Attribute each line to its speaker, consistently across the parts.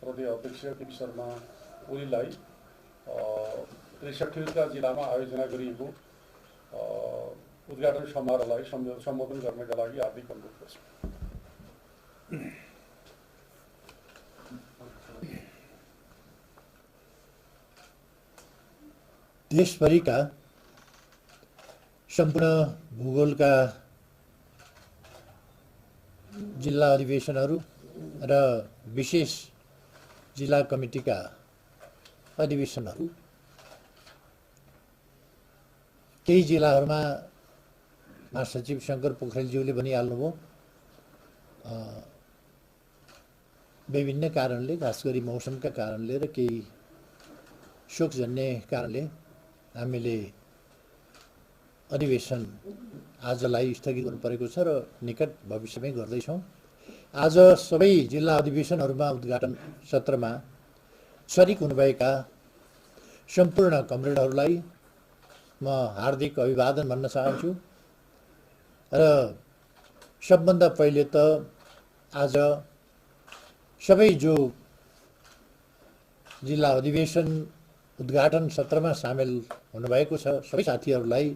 Speaker 1: प्रदेश अध्यक्ष केपी शर्मा ओलीलाई 63 जिल्लामा आयोजना गरिएको उद्घाटन समारोहलाई सम्बोधन गर्नका लागि हार्दिक अनुरोध गर्छु।
Speaker 2: देशभरिका सम्पूर्ण भूगोलका जिल्ला अधिवेशनहरू र विशेष जिल्ला कमिटीका अधिवेशनहरू केही जिल्लाहरूमा महासचिव शङ्कर पोखरेलज्यूले भनिहाल्नुभयो, विभिन्न कारणले, खास गरी मौसमका कारणले र केही शोकजन्य कारणले हामीले अधिवेशन आजलाई स्थगित गर्नु परेको छ र निकट भविष्यमै गर्दैछौँ। आज सबै जिल्ला अधिवेशनहरूमा उद्घाटन सत्रमा सरिक हुनुभएका सम्पूर्ण कमरेडहरूलाई म हार्दिक अभिवादन भन्न चाहन्छु र सबभन्दा पहिले त आज सबै जो जिल्ला अधिवेशन उद्घाटन सत्रमा सामेल हुनुभएको छ सबै साथीहरूलाई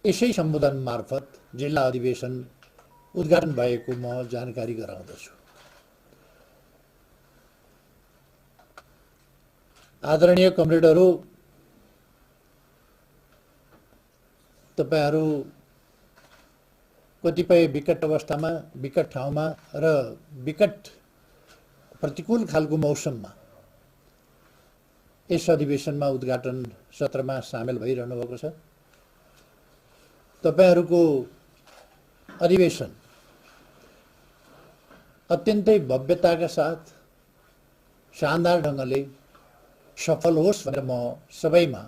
Speaker 2: यसै सम्बोधन मार्फत जिल्ला अधिवेशन उद्घाटन भएको म जानकारी गराउँदछु। आदरणीय कमरेडहरू, तपाईहरू कतिपय विकट अवस्थामा, विकट ठाउँमा र विकट प्रतिकूल खालको मौसममा यस अधिवेशनमा उद्घाटन सत्रमा सामेल भइरहनु भएको छ। तपाईहरूको अधिवेशन अत्यन्तै भव्यताका साथ शानदार ढङ्गले सफल होस् भनेर म सबैमा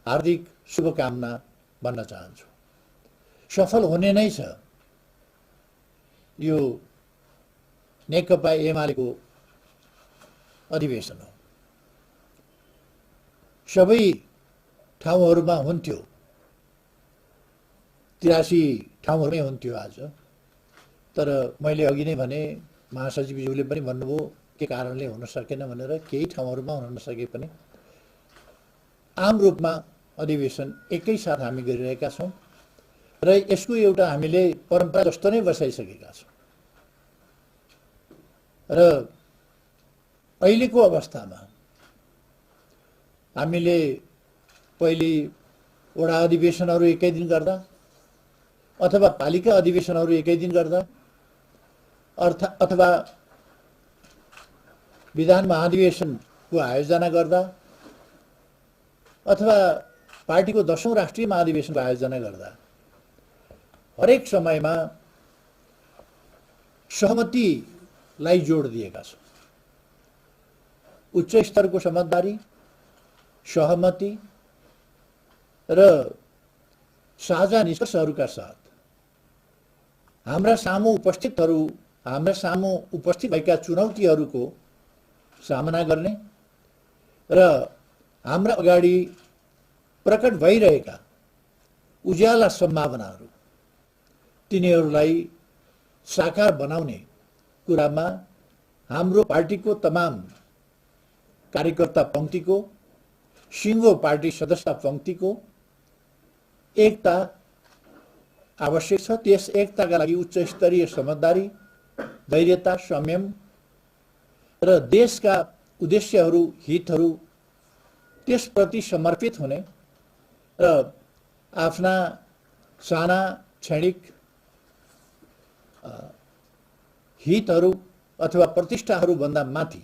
Speaker 2: हार्दिक शुभकामना भन्न चाहन्छु। सफल हुने नै छ। यो नेकपा एमालेको अधिवेशन हो। सबै ठाउँहरूमा हुन्थ्यो, 83 ठाउँहरूमै हुन्थ्यो आज, तर मैले अघि नै भने, महासचिवज्यूले पनि भन्नुभयो के कारणले हुन सकेन भनेर। केही ठाउँहरूमा हुन नसके पनि आम रूपमा अधिवेशन एकैसाथ हामी गरिरहेका छौँ र यसको एउटा हामीले परम्परा जस्तो नै बसाइसकेका छौँ। र अहिलेको अवस्थामा हामीले पहिले वडा अधिवेशनहरू एकै दिन गर्दा अथवा पालिका अधिवेशनहरू एकै दिन गर्दा अथवा विधान महाधिवेशनको आयोजना गर्दा अथवा पार्टीको 10औं राष्ट्रिय महाधिवेशनको आयोजना गर्दा हरेक समयमा सहमतिलाई जोड दिएका छौँ। उच्च स्तरको समझदारी, सहमति र साझा निष्कर्षहरूका साथ हाम्रा सामु उपस्थित भएका चुनौतीहरूको सामना गर्ने र हाम्रा अगाडि प्रकट भइरहेका उज्याला सम्भावनाहरू तिनीहरूलाई साकार बनाउने कुरामा हाम्रो पार्टीको तमाम कार्यकर्ता पंक्तिको, सिङ्गो पार्टी सदस्य पंक्तिको एकता आवश्यक छ। त्यस एकताका लागि उच्च स्तरीय समझदारी, धैर्यता, संयम र देशका उद्देश्यहरू, हितहरू त्यसप्रति समर्पित हुने र आफ्ना साना क्षणिक हितहरू अथवा प्रतिष्ठाहरू भन्दा माथि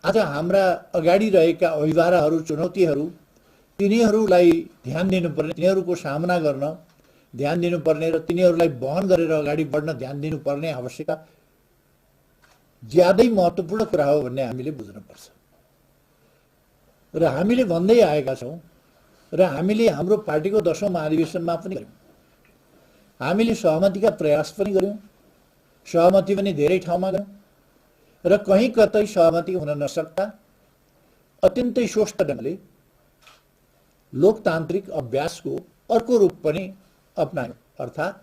Speaker 2: आज हाम्रा अगाडि रहेका अभिभाराहरू, चुनौतीहरू, तिनीहरूलाई ध्यान दिनुपर्ने, तिनीहरूको सामना गर्न ध्यान दिनुपर्ने र तिनीहरूलाई वहन गरेर अगाडि बढ्न ध्यान दिनुपर्ने आवश्यकता ज्यादै महत्त्वपूर्ण कुरा हो भन्ने हामीले बुझ्नुपर्छ। र हामीले भन्दै आएका छौँ र हामीले हाम्रो पार्टीको 10औं महाधिवेशनमा पनि गर्यौँ। हामीले सहमतिका प्रयास पनि गर्यौँ, सहमति पनि धेरै ठाउँमा गर्यौँ र कहीँ कतै सहमति हुन नसक्दा अत्यन्तै स्वस्थ ढङ्गले लोकतान्त्रिक अभ्यासको अर्को रूप पनि अपनायौँ, अर्थात्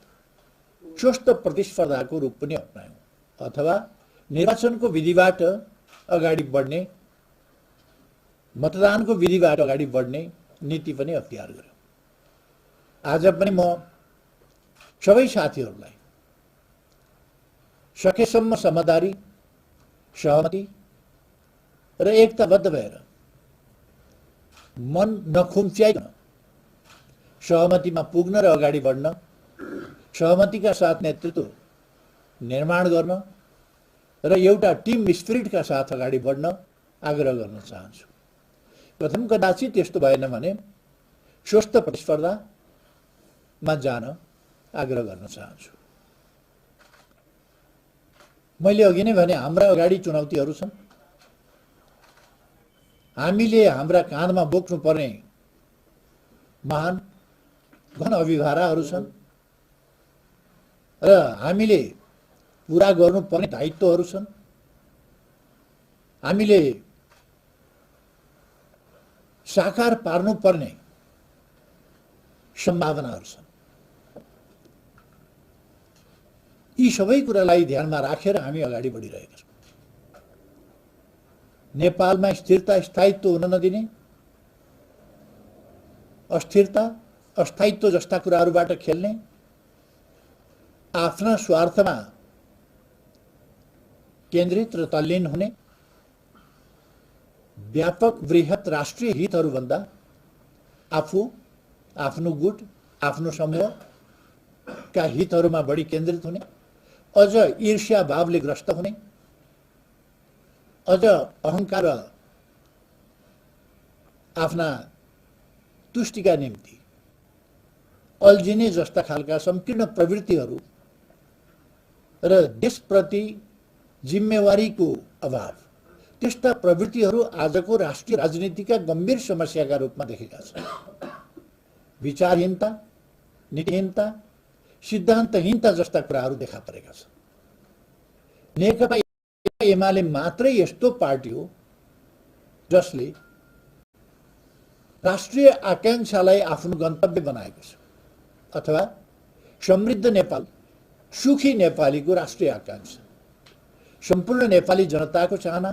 Speaker 2: स्वस्थ प्रतिस्पर्धाको रूप पनि अपनायौँ अथवा निर्वाचनको विधिबाट अगाडि बढ्ने, मतदानको विधिबाट अगाडि बढ्ने नीति पनि अख्तियार गर्यो। आज पनि म सबै साथीहरूलाई सकेसम्म समझदारी, सहमति र एकताबद्ध भएर मन नखुम्च्याइकन सहमतिमा पुग्न र अगाडि बढ्न, सहमतिका साथ नेतृत्व निर्माण गर्न र एउटा टिम स्पिरिटका साथ अगाडि बढ्न आग्रह गर्न चाहन्छु। प्रथम कदाचित त्यस्तो भएन भने स्वस्थ प्रतिस्पर्धामा जान आग्रह गर्न चाहन्छु। मैले अघि नै भने हाम्रा अगाडि चुनौतीहरू छन्। हामीले हाम्रा काँधमा बोक्नुपर्ने महान घन अभिभाराहरू छन् र हामीले पूरा गर्नुपर्ने दायित्वहरू छन्। हामीले साकार पार्नुपर्ने सम्भावनाहरू छन्। यी सबै कुरालाई ध्यानमा राखेर हामी अगाडि बढिरहेका छौँ। नेपालमा स्थिरता स्थायित्व हुन नदिने, अस्थिरता अस्थायित्व जस्ता कुराहरूबाट खेल्ने, आफ्ना स्वार्थमा केन्द्रित र तल्लीन हुने, व्यापक वृहत राष्ट्रिय हितहरूभन्दा आफू, आफ्नो गुट, आफ्नो समूहका हितहरूमा बढी केन्द्रित हुने, अझ ईर्ष्या भावले ग्रस्त हुने, अझ अहंकार आफ्ना तुष्टिका निम्ति अल्झिने जस्ता खालका संकीर्ण प्रवृत्तिहरू र देशप्रति जिम्मेवारीको अभाव, त्यस्ता प्रवृत्तिहरू आजको राष्ट्रिय राजनीतिका गम्भीर समस्याका रूपमा देखेका छन्। विचारहीनता, नीतिहीनता, सिद्धान्तहीनता जस्ता कुराहरू देखा परेका छन्। नेकपा एमाले मात्रै यस्तो पार्टी हो जसले राष्ट्रिय आकांक्षालाई आफ्नो गन्तव्य बनाएको छ, अथवा समृद्ध नेपाल, सुखी नेपालीको राष्ट्रिय आकांक्षा, सम्पूर्ण नेपाली जनताको चाहना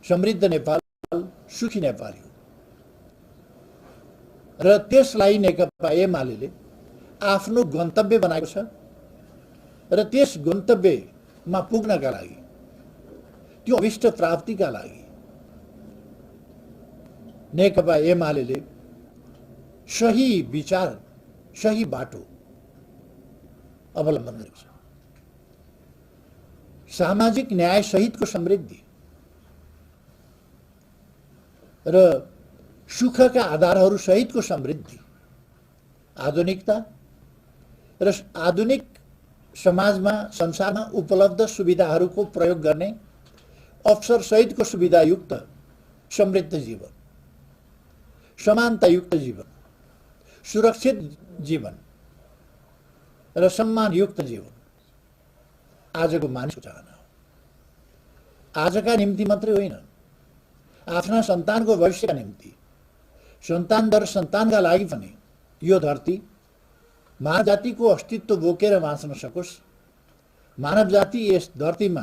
Speaker 2: समृद्ध नेपाल, सुखी नेपाली हो र त्यसलाई नेकपा एमाले आफ्नो गन्तव्य बनाएको छ र त्यस गन्तव्यमा पुग्नका लागि, त्यो अभिष्ट प्राप्तिका लागि नेकपा एमाले सही विचार, सही बाटो अवलम्बन गरेको छ। सामाजिक न्याय सहितको समृद्धि र सुखका आधारहरू सहितको समृद्धि, आधुनिकता र आधुनिक समाजमा, संसारमा उपलब्ध सुविधाहरूको प्रयोग गर्ने अवसर सहितको सुविधायुक्त समृद्ध जीवन, समानतायुक्त जीवन, सुरक्षित जीवन र सम्मानयुक्त जीवन आजको मानिसको चाहना हो। आजका निम्ति मात्रै होइन, आफ्ना सन्तानको भविष्यका निम्ति, सन्तान दर सन्तानका लागि पनि यो धरती मानव जातिको अस्तित्व बोकेर बाँच्न सकोस्, मानव जाति यस धरतीमा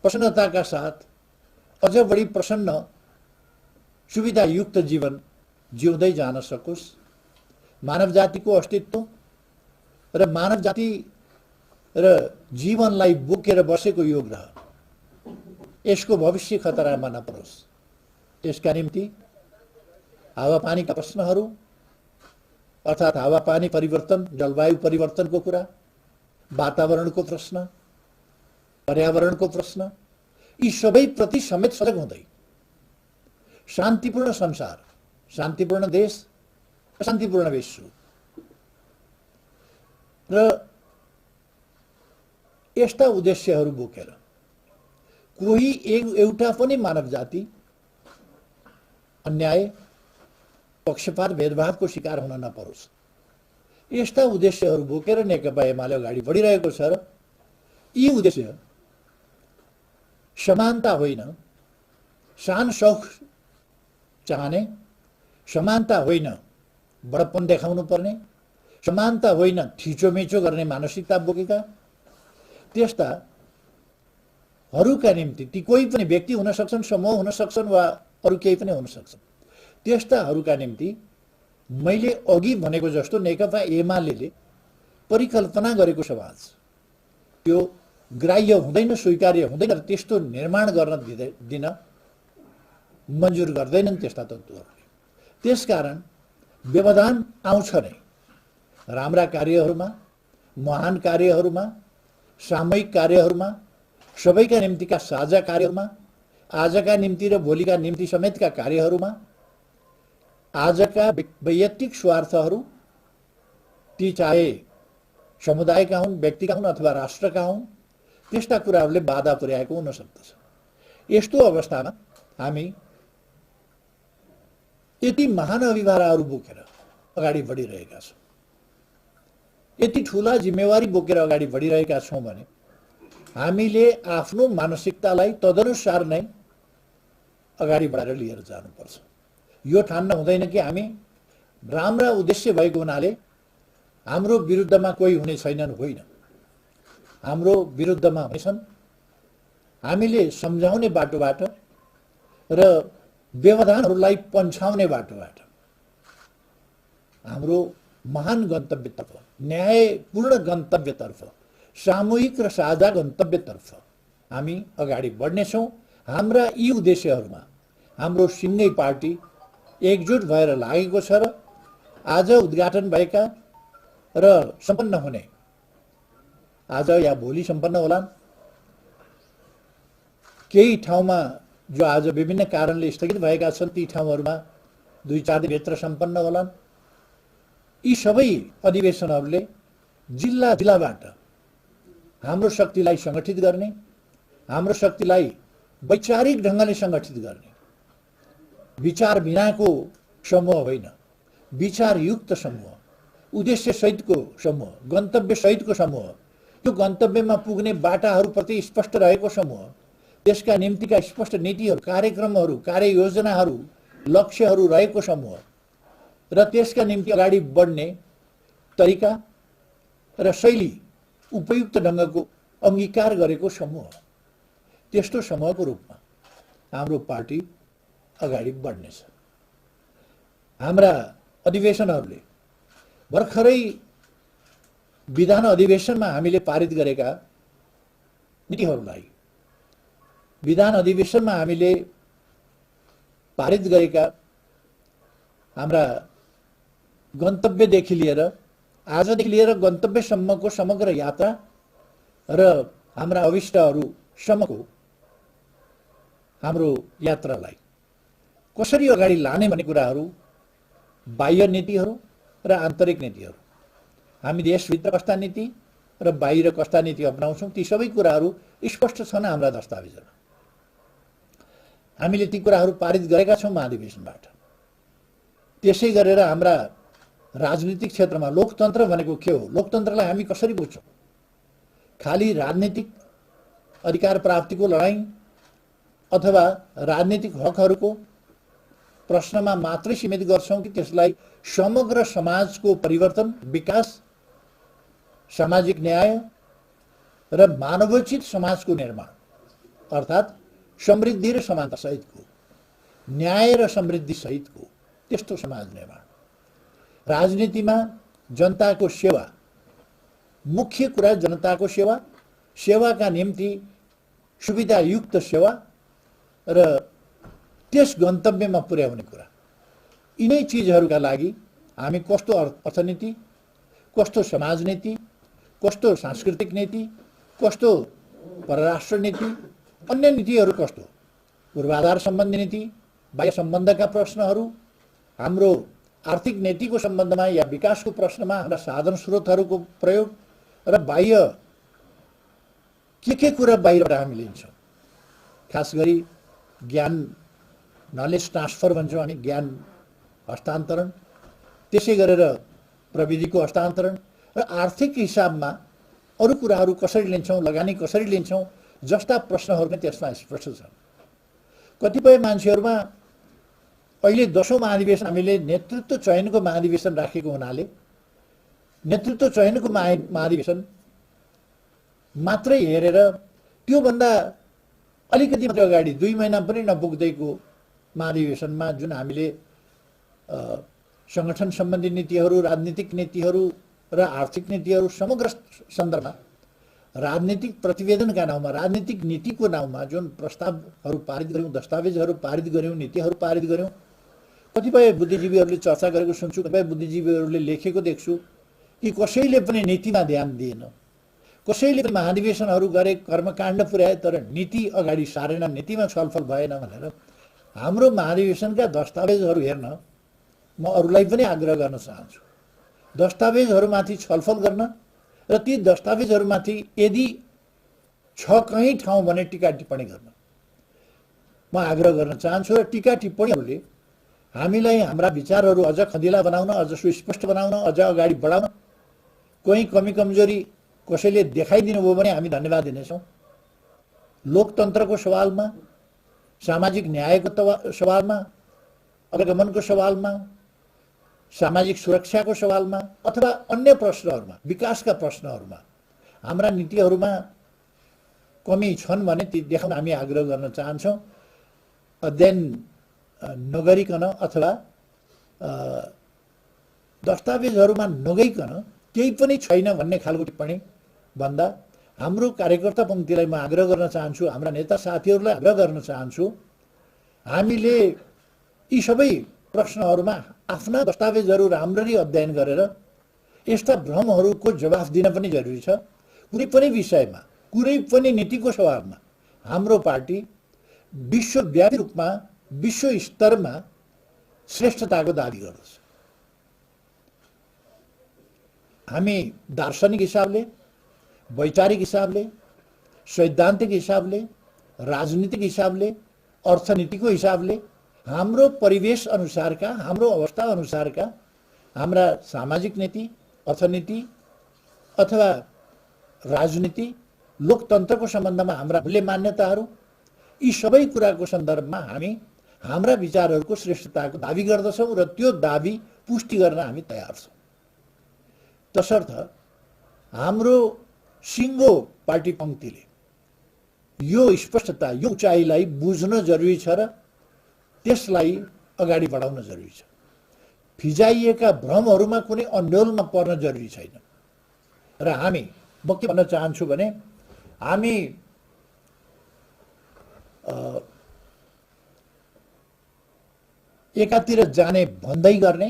Speaker 2: प्रसन्नताका साथ अझ बढी प्रसन्न सुविधायुक्त जीवन जिउँदै जान सकोस्, मानव जातिको अस्तित्व र मानव जाति र जीवनलाई बोकेर बसेको यो ग्रह, यसको भविष्य खतरामा नपरोस्, यसका निम्ति हावापानीका प्रश्नहरू अर्थात् हावापानी परिवर्तन, जलवायु परिवर्तनको कुरा, वातावरणको प्रश्न, पर्यावरणको प्रश्न, यी सबै प्रति समेत सजग हुँदै शान्तिपूर्ण संसार, शान्तिपूर्ण देश, शान्तिपूर्ण विश्व र यस्ता उद्देश्यहरू बोकेर कोही एउटा पनि मानव जाति अन्याय, पक्षपात, भेदभावको शिकार हुन नपरोस्, यस्ता उद्देश्यहरू बोकेर नेकपा एमाले अगाडि बढिरहेको छ। र यी उद्देश्य समानता होइन, शान शौख चाहने, समानता होइन बडप्पन देखाउनु पर्ने, समानता होइन थिचोमिचो गर्ने मानसिकता बोकेका, त्यस्ताहरूका निम्ति ती कोही पनि व्यक्ति हुन सक्छन्, समूह हुन सक्छन् वा अरू केही पनि हुन सक्छन्। त्यस्ताहरूका निम्ति मैले अघि भनेको जस्तो नेकपा एमाले परिकल्पना गरेको समाज त्यो ग्राह्य हुँदैन, स्वीकार्य हुँदैन, र त्यस्तो निर्माण गर्न दिन मन्जुर गर्दैनन् त्यस्ता तत्त्वहरूले। त्यसकारण व्यवधान आउँछ नै राम्रा कार्यहरूमा, महान कार्यहरूमा, सामूहिक कार्यहरूमा, सबैका निम्तिका साझा कार्यहरूमा, आजका निम्ति र भोलिका निम्ति समेतका कार्यहरूमा। आजका वैयक्तिक स्वार्थहरू ती चाहे समुदायका हुन्, व्यक्तिका हुन् अथवा राष्ट्रका हुन्, त्यस्ता कुराहरूले बाधा पुर्याएको हुन सक्दछ। यस्तो अवस्थामा हामी यति महान अभिभारहरू बोकेर अगाडि बढिरहेका छौँ, यति ठुला जिम्मेवारी बोकेर अगाडि बढिरहेका छौँ भने हामीले आफ्नो मानसिकतालाई तदनुसार नै अगाडि बढाएर लिएर जानुपर्छ। यो ठान्न हुँदैन कि हामी राम्रा उद्देश्य भएको हुनाले हाम्रो विरुद्धमा कोही हुने छैनन्, होइन। हाम्रो विरुद्धमा हुनेछन्। हामीले सम्झाउने बाटोबाट र व्यवधानहरूलाई पन्छाउने बाटोबाट हाम्रो महान गन्तव्यतर्फ, न्यायपूर्ण गन्तव्यतर्फ, सामूहिक र साझा गन्तव्यतर्फ हामी अगाडि बढ्नेछौँ। हाम्रा यी उद्देश्यहरूमा हाम्रो सिङ्गै पार्टी एकजुट भएर लागेको छ र आज उद्घाटन भएका र सम्पन्न हुने, आज या भोलि सम्पन्न होलान्, केही ठाउँमा जो आज विभिन्न कारणले स्थगित भएका छन् ती ठाउँहरूमा 2-4 दिनभित्र सम्पन्न होलान्। यी सबै अधिवेशनहरूले जिल्ला जिल्लाबाट हाम्रो शक्तिलाई सङ्गठित गर्ने, हाम्रो शक्तिलाई वैचारिक ढङ्गले सङ्गठित गर्ने, विचार बिनाको समूह होइन, विचारयुक्त समूह, उद्देश्य सहितको समूह, गन्तव्य सहितको समूह, त्यो गन्तव्यमा पुग्ने बाटाहरूप्रति स्पष्ट रहेको समूह, त्यसका निम्तिका स्पष्ट नीतिहरू, कार्यक्रमहरू, कार्ययोजनाहरू, लक्ष्यहरू रहेको समूह र त्यसका निम्ति अगाडि बढ्ने तरिका र शैली उपयुक्त ढङ्गको अङ्गीकार गरेको समूह, त्यस्तो समूहको रूपमा हाम्रो पार्टी अगाडि बढ्नेछ। हाम्रा अधिवेशनहरूले भर्खरै विधान अधिवेशनमा हामीले पारित गरेका नीतिहरूलाई, विधान अधिवेशनमा हामीले पारित गरेका हाम्रा गन्तव्यदेखि लिएर आजदेखि लिएर गन्तव्यसम्मको समग्र यात्रा र हाम्रा अभिष्टहरूसम्मको हाम्रो यात्रालाई कसरी अगाडि लाने भन्ने कुराहरू, बाह्य नीतिहरू र आन्तरिक नीतिहरू, हामी देशभित्र कस्ता नीति र बाहिर कस्ता नीति अपनाउँछौँ, ती सबै कुराहरू स्पष्ट छन् हाम्रा दस्तावेजमा। हामीले ती कुराहरू पारित गरेका छौँ महाधिवेशनबाट। त्यसै गरेर हाम्रा राजनीतिक क्षेत्रमा लोकतन्त्र भनेको के हो, लोकतन्त्रलाई हामी कसरी बुझ्छौँ? खाली राजनीतिक अधिकार प्राप्तिको लडाईँ अथवा राजनीतिक हकहरूको प्रश्नमा मात्रै सीमित गर्छौँ कि त्यसलाई समग्र समाजको परिवर्तन, विकास, सामाजिक न्याय र मानवोचित समाजको निर्माण अर्थात् समृद्धि र समानता सहितको, न्याय र समृद्धि सहितको त्यस्तो समाज निर्माण। राजनीतिमा जनताको सेवा, मुख्य कुरा जनताको सेवा, सेवाका निम्ति सुविधायुक्त सेवा र त्यस गन्तव्यमा पुर्याउने कुरा, यिनै चिजहरूका लागि हामी कस्तो अर्थनीति, कस्तो समाज नीति, कस्तो सांस्कृतिक नीति, कस्तो परराष्ट्र नीति, अन्य नीतिहरू कस्तो, पूर्वाधार सम्बन्धी नीति, बाह्य सम्बन्धका प्रश्नहरू, हाम्रो आर्थिक नीतिको सम्बन्धमा या विकासको प्रश्नमा हाम्रा साधन स्रोतहरूको प्रयोग र बाह्य के कुरा बाहिरबाट हामी लिन्छौँ। खास गरी ज्ञान, नलेज ट्रान्सफर भन्छौँ हामी, ज्ञान हस्तान्तरण, त्यसै गरेर प्रविधिको हस्तान्तरण र आर्थिक हिसाबमा अरू कुराहरू कसरी लिन्छौँ, लगानी कसरी लिन्छौँ जस्ता प्रश्नहरू पनि त्यसमा स्पष्ट छन्। कतिपय मान्छेहरूमा अहिले 10औं महाधिवेशन हामीले नेतृत्व चयनको महाधिवेशन राखेको हुनाले नेतृत्व चयनको महाधिवेशन मात्रै हेरेर त्योभन्दा अलिकति मात्र अगाडि 2 महिना पनि नपुग्दैको महाधिवेशनमा जुन हामीले संगठन सम्बन्धी नीतिहरू, राजनीतिक नीतिहरू र आर्थिक नीतिहरू समग्र सन्दर्भमा राजनीतिक प्रतिवेदनका नाउँमा, राजनीतिक नीतिको नाउँमा जुन प्रस्तावहरू पारित गर्यौँ, दस्तावेजहरू पारित गर्यौँ, नीतिहरू पारित गर्यौँ, कतिपय बुद्धिजीवीहरूले चर्चा गरेको सुन्छु, कतिपय बुद्धिजीवीहरूले लेखेको देख्छु कि कसैले पनि नीतिमा ध्यान दिएन, कसैले पनि महाधिवेशनहरू गरे, कर्मकाण्ड पुर्याए, तर नीति अगाडि सारेन, नीतिमा छलफल भएन भनेर हाम्रो महाधिवेशनका दस्तावेजहरू हेर्न म अरूलाई पनि आग्रह गर्न चाहन्छु। दस्तावेजहरूमाथि छलफल गर्न र ती दस्तावेजहरूमाथि यदि छ कहीँ ठाउँ भने टीका टिप्पणी गर्न म आग्रह गर्न चाहन्छु। र टीका टिप्पणीहरूले हामीलाई हाम्रा विचारहरू अझ खँदिला बनाउन, अझ सुस्पष्ट बनाउन, अझ अगाडि बढाउन, कोही कमी कमजोरी कसैले देखाइदिनु भयो भने हामी धन्यवाद दिनेछौँ। लोकतन्त्रको सवालमा, सामाजिक न्यायको सवालमा, अवगमनको सवालमा, सामाजिक सुरक्षाको सवालमा अथवा अन्य प्रश्नहरूमा, विकासका प्रश्नहरूमा हाम्रा नीतिहरूमा कमी छन् भने ती देखाउन हामी आग्रह गर्न चाहन्छौँ। अध्ययन नगरिकन अथवा दस्तावेजहरूमा नगइकन केही पनि छैन भन्ने खालको टिप्पणी भन्दा हाम्रो कार्यकर्ता पङ्क्तिलाई म आग्रह गर्न चाहन्छु, हाम्रा नेता साथीहरूलाई आग्रह गर्न चाहन्छु, हामीले यी सबै प्रश्नहरूमा आफ्ना दस्तावेजहरू राम्ररी अध्ययन गरेर यस्ता भ्रमहरूको जवाफ दिन पनि जरुरी छ। कुनै पनि विषयमा, कुनै पनि नीतिको सवालमा हाम्रो पार्टी विश्वव्यापी रूपमा, विश्व स्तरमा श्रेष्ठताको दाबी गर्दछ। हामी दार्शनिक हिसाबले, वैचारिक हिसाबले, सैद्धान्तिक हिसाबले, राजनीतिक हिसाबले, अर्थनीतिको हिसाबले हाम्रो परिवेश अनुसारका, हाम्रो अवस्था अनुसारका हाम्रा सामाजिक नीति, अर्थनीति अथवा राजनीति, लोकतन्त्रको सम्बन्धमा हाम्रा मूल्य मान्यताहरू, यी सबै कुराको सन्दर्भमा हामी हाम्रा विचारहरूको श्रेष्ठताको दाबी गर्दछौँ र त्यो दाबी पुष्टि गर्न हामी तयार छौँ। तसर्थ हाम्रो सिङ्गो पार्टी पङ्क्तिले यो स्पष्टता, यो उचाइलाई बुझ्न जरुरी छ र त्यसलाई अगाडि बढाउन जरुरी छ। फिजाइएका भ्रमहरूमा कुनै अन्योलमा पर्न जरुरी छैन। र हामी, म के भन्न चाहन्छु भने, हामी एकातिर जाने भन्दै गर्ने,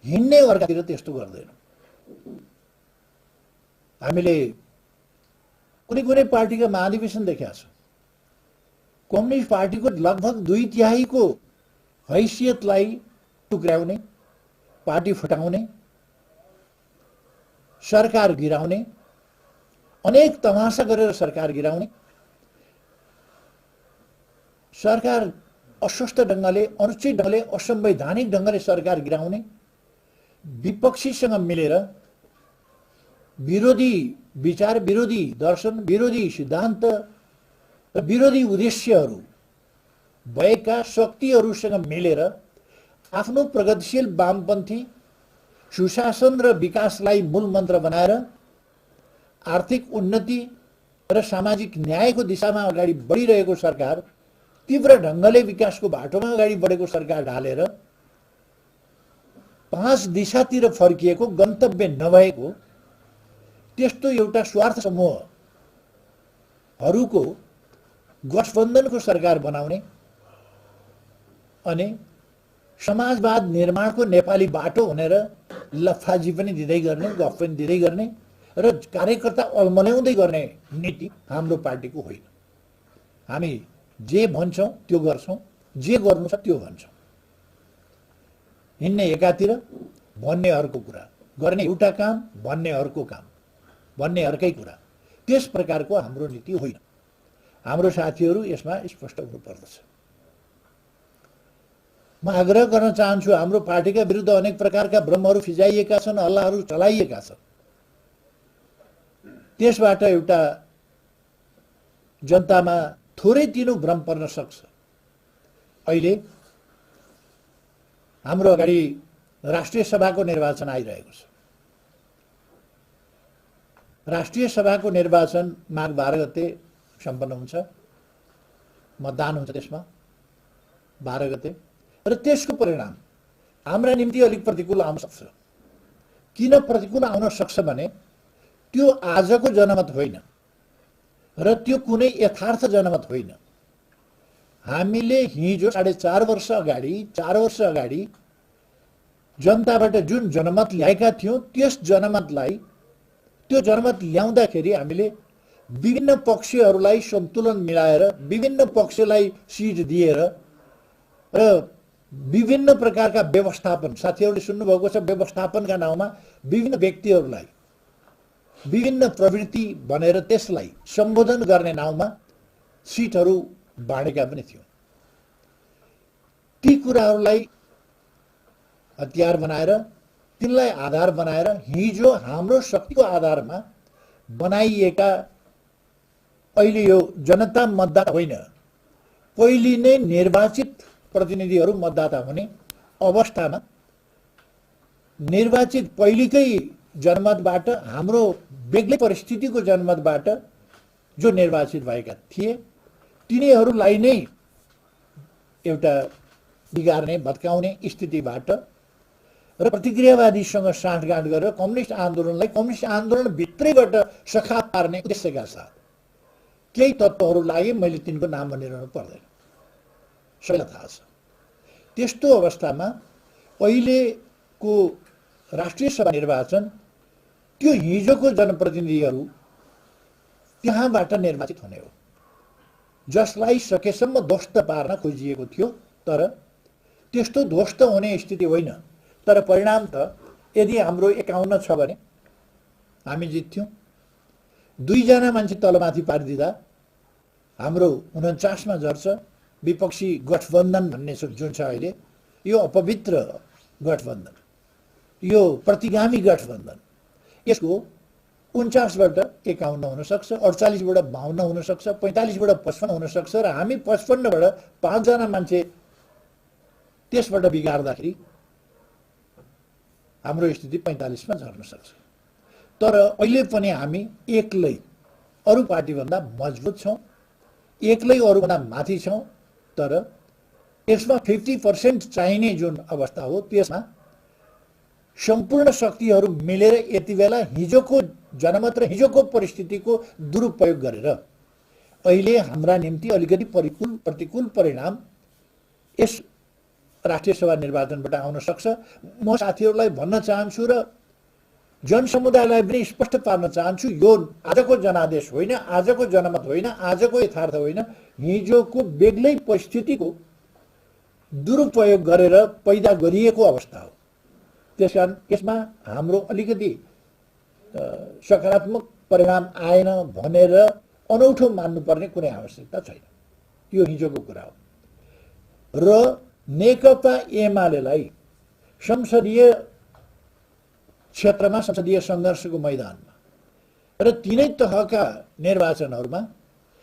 Speaker 2: हिँड्ने अर्कातिर त्यस्तो गर्दैनौँ। हामीले कुनै कुनै पार्टीका महाधिवेशन देखेका छौँ। कम्युनिस्ट पार्टीको लगभग 2/3 हैसियतलाई टुक्र्याउने, पार्टी फुटाउने, सरकार गिराउने, अनेक तमासा गरेर सरकार गिराउने, सरकार अस्वस्थ ढङ्गले, अनुचित ढङ्गले, असंवैधानिक ढङ्गले सरकार गिराउने, विपक्षीसँग मिलेर विरोधी विचार, विरोधी दर्शन, विरोधी सिद्धान्त र विरोधी उद्देश्यहरू भएका शक्तिहरूसँग मिलेर आफ्नो प्रगतिशील वामपन्थी सुशासन र विकासलाई मूल मन्त्र बनाएर आर्थिक उन्नति र सामाजिक न्यायको दिशामा अगाडि बढिरहेको सरकार, तीव्र ढङ्गले विकासको बाटोमा अगाडि बढेको सरकार ढालेर 5 दिशातिर फर्किएको, गन्तव्य नभएको त्यस्तो एउटा स्वार्थ समूहहरूको गठबन्धनको सरकार बनाउने अनि समाजवाद निर्माणको नेपाली बाटो भनेर लफाजी पनि दिँदै गर्ने, गफ पनि दिँदै गर्ने र कार्यकर्ता अल्मल्याउँदै गर्ने नीति हाम्रो पार्टीको होइन। हामी जे भन्छौँ त्यो गर्छौँ, जे गर्नु छ त्यो भन्छौँ। हिँड्ने एकातिर, भन्ने अर्को कुरा, गर्ने एउटा काम, भन्ने अर्को काम, भन्ने अर्कै कुरा, त्यस प्रकारको हाम्रो नीति होइन। हाम्रो साथीहरू यसमा स्पष्ट हुनुपर्दछ। म आग्रह गर्न चाहन्छु, हाम्रो पार्टीका विरुद्ध अनेक प्रकारका भ्रमहरू फिजाइएका छन्, हल्लाहरू चलाइएका छन्। त्यसबाट एउटा जनतामा थोरै तिनो भ्रम पर्न सक्छ। अहिले हाम्रो अगाडि राष्ट्रिय सभाको निर्वाचन आइरहेको छ। राष्ट्रिय सभाको निर्वाचन माघ 12 गते सम्पन्न हुन्छ, मतदान हुन्छ त्यसमा 12 गते, र त्यसको परिणाम हाम्रा निम्ति अलिक प्रतिकूल आउन सक्छ। किन प्रतिकूल आउन सक्छ भने त्यो आजको जनमत होइन र त्यो कुनै यथार्थ जनमत होइन। हामीले हिजो 4.5 वर्ष अगाडि 4 वर्ष अगाडि जनताबाट जुन जनमत ल्याएका थियौँ त्यस जनमतलाई, त्यो जनमत ल्याउँदाखेरि हामीले विभिन्न पक्षहरूलाई सन्तुलन मिलाएर, विभिन्न पक्षलाई सिट दिएर र विभिन्न प्रकारका व्यवस्थापन, साथीहरूले सुन्नुभएको छ, व्यवस्थापनका नाउँमा विभिन्न व्यक्तिहरूलाई विभिन्न प्रवृत्ति भनेर त्यसलाई सम्बोधन गर्ने नाउँमा सिटहरू बाँडेका पनि थियौँ। ती कुराहरूलाई हतियार बनाएर, तिनलाई आधार बनाएर हिजो हाम्रो शक्तिको आधारमा बनाइएका, अहिले यो जनता मतदाता होइन, पहिले नै निर्वाचित प्रतिनिधिहरू मतदाता हुने अवस्थामा निर्वाचित पहिलेकै जनमतबाट, हाम्रो बेग्लै परिस्थितिको जनमतबाट जो निर्वाचित भएका थिए तिनीहरूलाई नै एउटा बिगार्ने, भत्काउने स्थितिबाट र प्रतिक्रियावादीसँग साँठगाँठ गरेर कम्युनिस्ट आन्दोलनलाई कम्युनिस्ट आन्दोलन भित्रैबाट सखा पार्ने उद्देश्यका साथ केही तत्त्वहरू लागे। मैले तिनको नाम भनिरहनु पर्दैन, सबैलाई थाहा छ। त्यस्तो अवस्थामा अहिलेको राष्ट्रिय सभा निर्वाचन त्यो हिजोको जनप्रतिनिधिहरू त्यहाँबाट निर्वाचित हुने हो, जसलाई सकेसम्म ध्वस्त पार्न खोजिएको थियो। तर त्यस्तो ध्वस्त हुने स्थिति होइन। तर परिणाम त यदि हाम्रो 51 छ भने हामी जित्थ्यौँ। 2 जना मान्छे तलमाथि पारिदिँदा हाम्रो 49 मा झर्छ। विपक्षी गठबन्धन भन्ने जुन छ अहिले, यो अपवित्र गठबन्धन, यो प्रतिगामी गठबन्धन, यसको 49बाट 51 हुन सक्छ, 48बाट 52 हुन सक्छ, 45बाट 55 हुन सक्छ र हामी 55बाट 5 जना मान्छे त्यसबाट बिगार्दाखेरि हाम्रो स्थिति 45 मा झर्न सक्छ। तर अहिले पनि हामी एक्लै अरू पार्टीभन्दा मजबुत छौँ, एक्लै अरूभन्दा माथि छौँ। तर यसमा 50% चाहिने जुन अवस्था हो त्यसमा सम्पूर्ण शक्तिहरू मिलेर यति बेला हिजोको जनमत र हिजोको परिस्थितिको दुरुपयोग गरेर अहिले हाम्रा निम्ति अलिकति प्रतिकूल परिणाम यस राष्ट्रिय सभा निर्वाचनबाट आउन सक्छ। म साथीहरूलाई भन्न चाहन्छु र जनसमुदायलाई पनि स्पष्ट पार्न चाहन्छु, यो आजको जनादेश होइन, आजको जनमत होइन, आजको यथार्थ होइन, हिजोको बेग्लै परिस्थितिको दुरुपयोग गरेर पैदा गरिएको अवस्था हो। त्यसकारण यसमा हाम्रो अलिकति सकारात्मक परिणाम आएन भनेर अनौठो मान्नुपर्ने कुनै आवश्यकता छैन। यो हिजोको कुरा हो। र नेकपा एमालेलाई संसदीय क्षेत्रमा, संसदीय सङ्घर्षको मैदानमा र तिनै तहका निर्वाचनहरूमा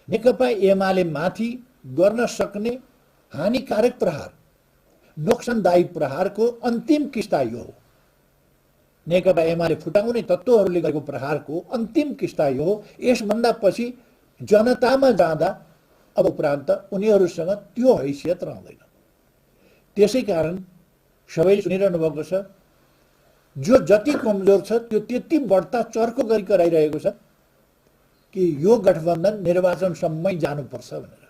Speaker 2: नेकपा एमाले माथि गर्न सक्ने हानिकारक प्रहार, नोक्सानदायी प्रहारको अन्तिम किस्ता यो हो। नेकपा एमाले फुटाउने तत्त्वहरूले गरेको प्रहारको अन्तिम किस्ता यो हो। यसभन्दा पछि जनतामा जाँदा अब उपरान्त उनीहरूसँग त्यो हैसियत रहँदैन। त्यसै कारण सबैले सुनिरहनु भएको छ, जो जति कमजोर छ त्यो त्यति बढ्ता चर्को गरी कराइरहेको छ कि यो गठबन्धन निर्वाचनसम्मै जानुपर्छ भनेर।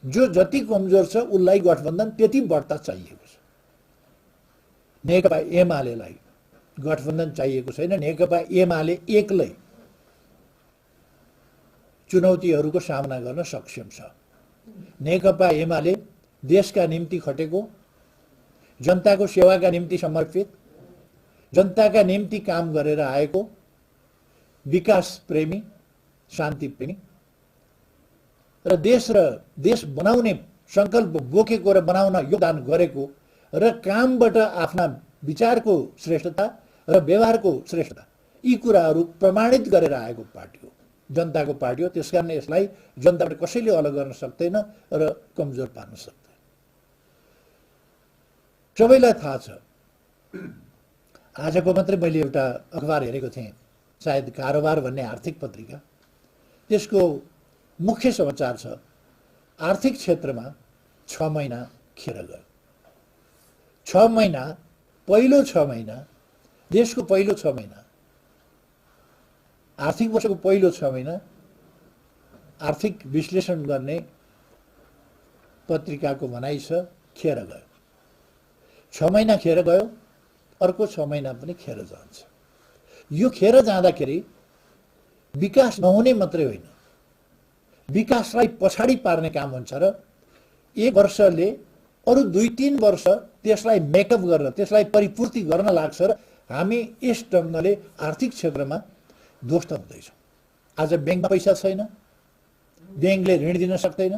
Speaker 2: जो जति कमजोर छ उसलाई गठबन्धन त्यति बढ्ता चाहिएको छ। नेकपा एमालेलाई गठबन्धन चाहिएको छैन। नेकपा एमाले एक्लै चुनौतीहरूको सामना गर्न सक्षम छ। नेकपा एमाले देशका निम्ति खटेको, जनताको सेवाका निम्ति समर्पित, जनताका निम्ति काम गरेर आएको, विकास प्रेमी, शान्ति प्रेमी र देश बनाउने सङ्कल्प बोकेको र बनाउन योगदान गरेको र कामबाट आफ्ना विचारको श्रेष्ठता र व्यवहारको श्रेष्ठता, यी कुराहरू प्रमाणित गरेर आएको पार्टी हो, जनताको पार्टी हो। त्यसकारण यसलाई जनताबाट कसैले अलग गर्न सक्दैन र कमजोर पार्न सक्दैन। सबैलाई थाहा छ, आजको मात्रै मैले एउटा अखबार हेरेको थिएँ, सायद कारोबार भन्ने आर्थिक पत्रिका, त्यसको मुख्य समाचार छ आर्थिक क्षेत्रमा 6 महिना खेर गयो। 6 महिना, पहिलो 6 महिना, देशको पहिलो 6 महिना, आर्थिक वर्षको पहिलो 6 महिना आर्थिक विश्लेषण गर्ने पत्रिकाको भनाइ छ खेर गयो। 6 महिना खेर गयो, अर्को 6 महिना पनि खेर जान्छ। यो खेर जाँदाखेरि विकास नहुने मात्रै होइन, विकासलाई पछाडि पार्ने काम हुन्छ र एक वर्षले अरू 2-3 वर्ष त्यसलाई मेकअप गर्न, त्यसलाई परिपूर्ति गर्न लाग्छ र हामी यस ढङ्गले आर्थिक क्षेत्रमा ध्वस्त हुँदैछौँ। आज ब्याङ्कमा पैसा छैन, ब्याङ्कले ऋण दिन सक्दैन,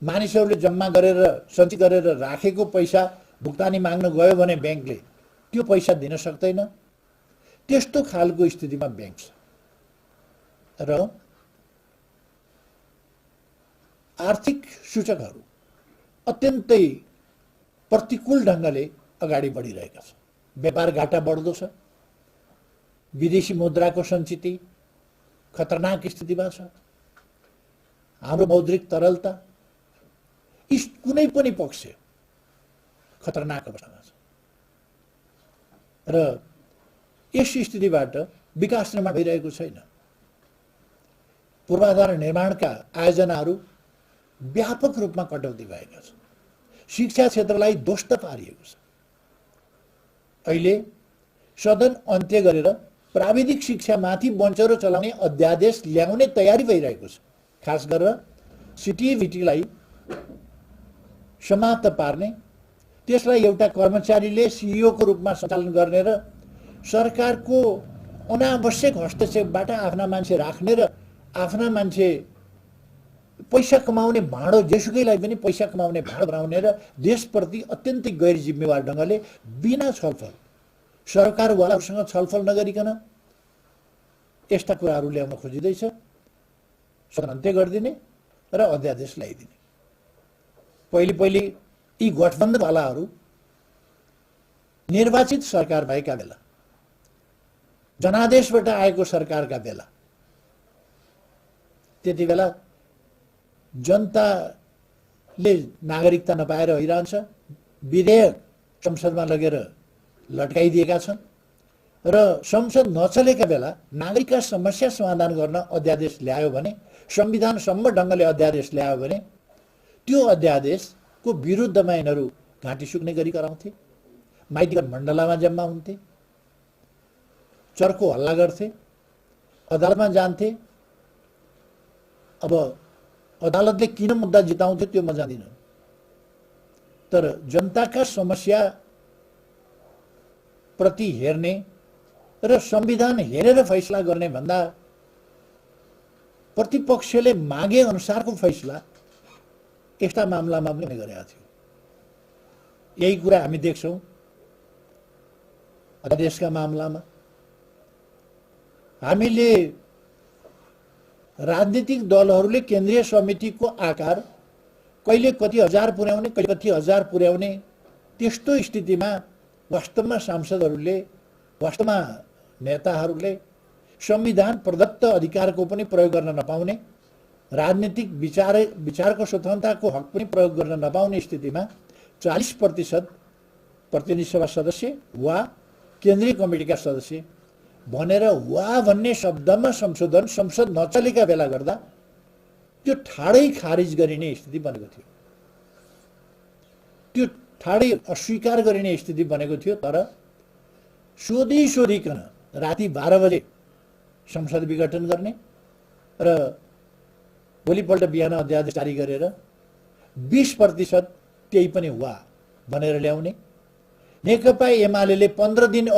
Speaker 2: मानिसहरूले जम्मा गरेर सञ्चित गरेर राखेको पैसा भुक्तानी माग्न गयो भने ब्याङ्कले त्यो पैसा दिन सक्दैन। त्यस्तो खालको स्थितिमा ब्याङ्क छ र आर्थिक सूचकहरू अत्यन्तै प्रतिकूल ढङ्गले अगाडि बढिरहेका छन्। व्यापार घाटा बढ्दो छ, विदेशी मुद्राको सञ्चिति खतरनाक स्थितिमा छ, हाम्रो मौद्रिक तरलता कुनै पनि पक्ष खतरनाक अवस्थामा छ र यस स्थितिबाट विकास निर्माण भइरहेको छैन। पूर्वाधार निर्माणका आयोजनाहरू व्यापक रूपमा कटौती भएका छन्। शिक्षा क्षेत्रलाई ध्वस्त पारिएको छ। अहिले सदन अन्त्य गरेर प्राविधिक शिक्षामाथि बन्चरो चलाउने अध्यादेश ल्याउने तयारी भइरहेको छ। खास गरेर सिटिभिटीलाई समाप्त पार्ने, त्यसलाई एउटा कर्मचारीले सिइओको रूपमा सञ्चालन गर्ने र सरकारको अनावश्यक हस्तक्षेपबाट आफ्ना मान्छे राख्ने र आफ्ना मान्छे पैसा कमाउने भाँडो, जेसुकैलाई पनि पैसा कमाउने भाँडो बनाउने र देशप्रति अत्यन्तै गैर जिम्मेवार ढङ्गले बिना छलफल, सरकारवालाहरूसँग छलफल नगरिकन यस्ता कुराहरू ल्याउन खोजिँदैछ। सदन अन्त्य गरिदिने र अध्यादेश ल्याइदिने। पहिले यी गठबन्धनवालाहरू निर्वाचित सरकार भएका बेला, जनादेशबाट आएको सरकारका बेला, त्यति बेला जनताले नागरिकता नपाएर हैरान छ, विधेयक संसदमा लगेर लट्काइदिएका छन् र संसद नचलेका बेला नागरिकका समस्या समाधान गर्न अध्यादेश ल्यायो भने, संविधानसम्म ढङ्गले अध्यादेश ल्यायो भने त्यो अध्यादेशको विरुद्धमा यिनीहरू घाँटी सुक्ने गरी कराउँथे, माइतीघर मण्डलामा जम्मा हुन्थे, चर्को हल्ला गर्थे, अदालतमा जान्थे। अब अदालतले किन मुद्दा जिताउँथ्यो त्यो म जान्दिनँ, तर जनताका समस्या प्रति हेर्ने र संविधान हेरेर फैसला गर्ने भन्दा प्रतिपक्षले मागे अनुसारको फैसला यस्ता मामलामा पनि गरेका थियो। यही कुरा हामी देख्छौँ अध्यादेशका मामलामा। हामीले राजनीतिक दलहरूले केन्द्रीय समितिको आकार कहिले कति हजार पुर्याउने, कहिले कति हजार पुर्याउने, त्यस्तो स्थितिमा वास्तवमा सांसदहरूले, वास्तवमा नेताहरूले संविधान प्रदत्त अधिकारको पनि प्रयोग गर्न नपाउने, राजनीतिक विचारको स्वतन्त्रताको हक पनि प्रयोग गर्न नपाउने स्थितिमा 40% प्रतिनिधि सभा सदस्य वा केन्द्रीय कमिटीका सदस्य भनेर वा भन्ने शब्दमा संशोधन संसद नचलेका बेला गर्दा त्यो ठाडै खारिज गरिने स्थिति बनेको थियो, त्यो ठाडै अस्वीकार गरिने स्थिति बनेको थियो। तर सोधिकन राति 12 बजे संसद विघटन गर्ने र भोलिपल्ट बिहान अध्यादेश जारी गरेर 20% त्यही पनि वा भनेर ल्याउने। नेकपा एमाले 15 दिन